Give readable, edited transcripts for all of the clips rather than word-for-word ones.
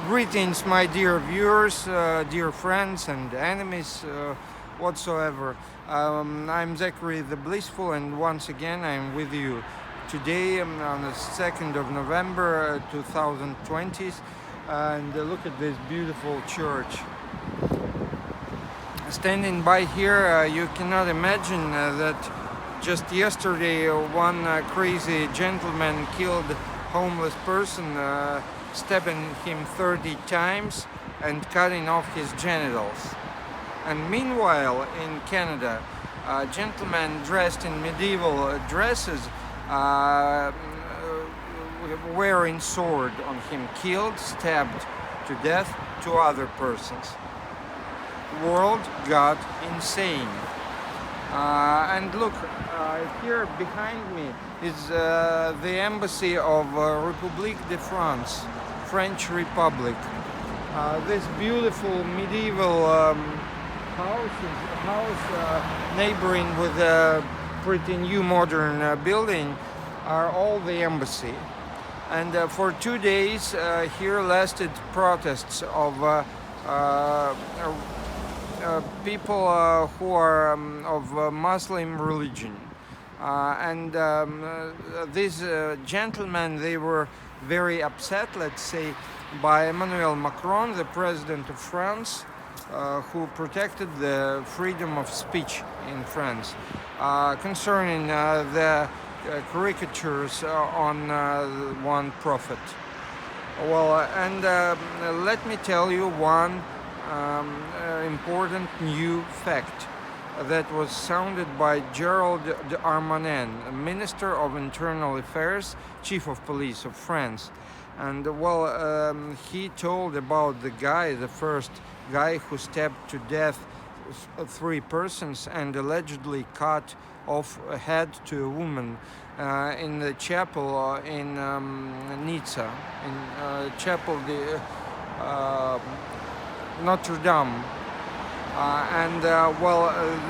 Greetings, my dear viewers, dear friends and enemies whatsoever. I'm Zackery the Blissful, and once again I'm with you today on the 2nd of November 2020. And look at this beautiful church. Standing by here, you cannot imagine that just yesterday one crazy gentleman killed a homeless person, stabbing him 30 times and cutting off his genitals. And meanwhile, in Canada, a gentleman dressed in medieval dresses, wearing sword on him, killed, stabbed to death two other persons. The world got insane. And look, here behind me is the embassy of République de France, French Republic. This beautiful medieval house neighboring with a pretty new modern building are all the embassy. And for 2 days here lasted protests of people who are of Muslim religion. These gentlemen, they were very upset, let's say, by Emmanuel Macron, the president of France, who protected the freedom of speech in France, concerning the caricatures on one prophet. Well, and let me tell you one important new fact that was sounded by Gerald Darmanin, Minister of Internal Affairs, Chief of Police of France. And well, he told about the first guy who stabbed to death 3 persons and allegedly cut off a head to a woman in the chapel in Nizza, in chapel de Notre Dame.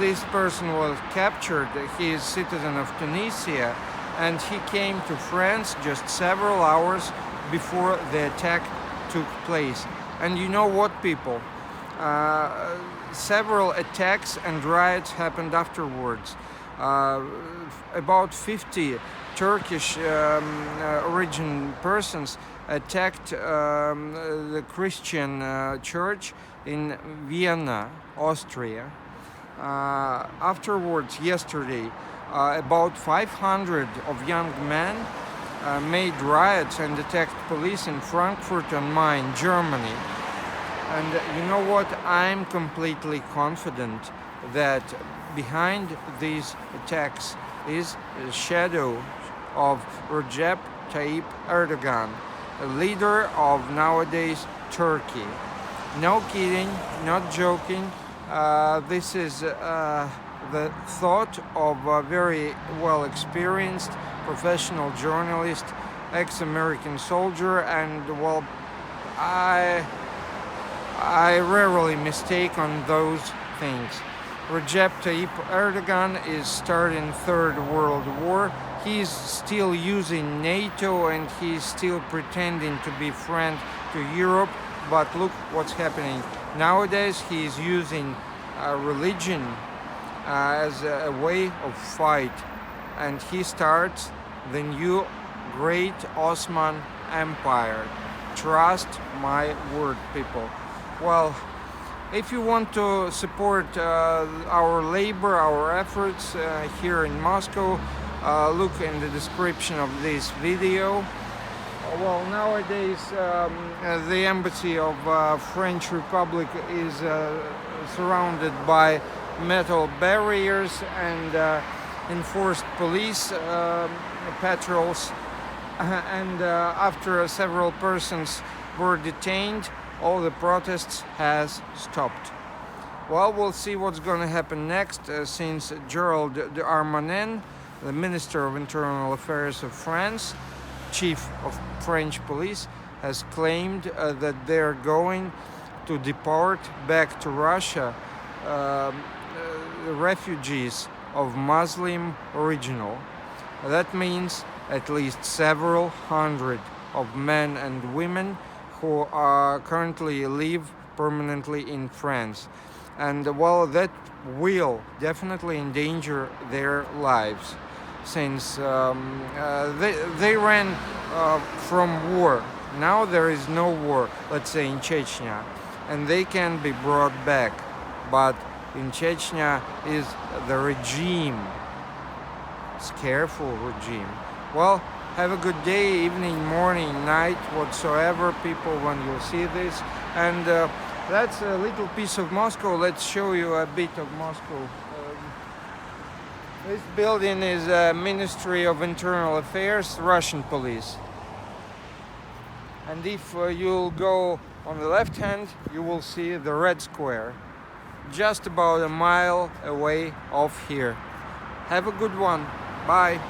This person was captured. He is citizen of Tunisia, and he came to France just several hours before the attack took place. And you know what, people? Several attacks and riots happened afterwards. About 50 Turkish origin persons attacked the Christian church in Vienna, Austria. Afterwards, yesterday, about 500 of young men made riots and attacked police in Frankfurt am Main, Germany. And you know what? I'm completely confident that behind these attacks is a shadow of Recep Tayyip Erdogan, a leader of nowadays Turkey. No kidding, not joking. This is the thought of a very well-experienced professional journalist, ex-American soldier, and well, I rarely mistake on those things. Recep Tayyip Erdogan is starting Third World War. He's still using NATO and he's still pretending to be friend to Europe. But look what's happening. Nowadays he's using religion as a way of fight. And he starts the new great Ottoman Empire. Trust my word, people. Well, if you want to support our labor, our efforts here in Moscow, look in the description of this video. Well, nowadays the embassy of French Republic is surrounded by metal barriers and enforced police patrols. And after several persons were detained, all the protests has stopped. Well, we'll see what's going to happen next, since Gerald Darmanin, the Minister of Internal Affairs of France, Chief of French Police, has claimed that they're going to deport back to Russia refugees of Muslim original. That means at least several hundred of men and women who currently live permanently in France. And well, that will definitely endanger their lives, since they ran from war. Now there is no war, let's say in Chechnya, and they can be brought back. But in Chechnya is the regime, scareful regime. Well, have a good day, evening, morning, night, whatsoever, people, when you'll see this. And that's a little piece of Moscow. Let's show you a bit of Moscow. This building is Ministry of Internal Affairs, Russian police. And if you'll go on the left hand, you will see the Red Square, just about a mile away off here. Have a good one. Bye.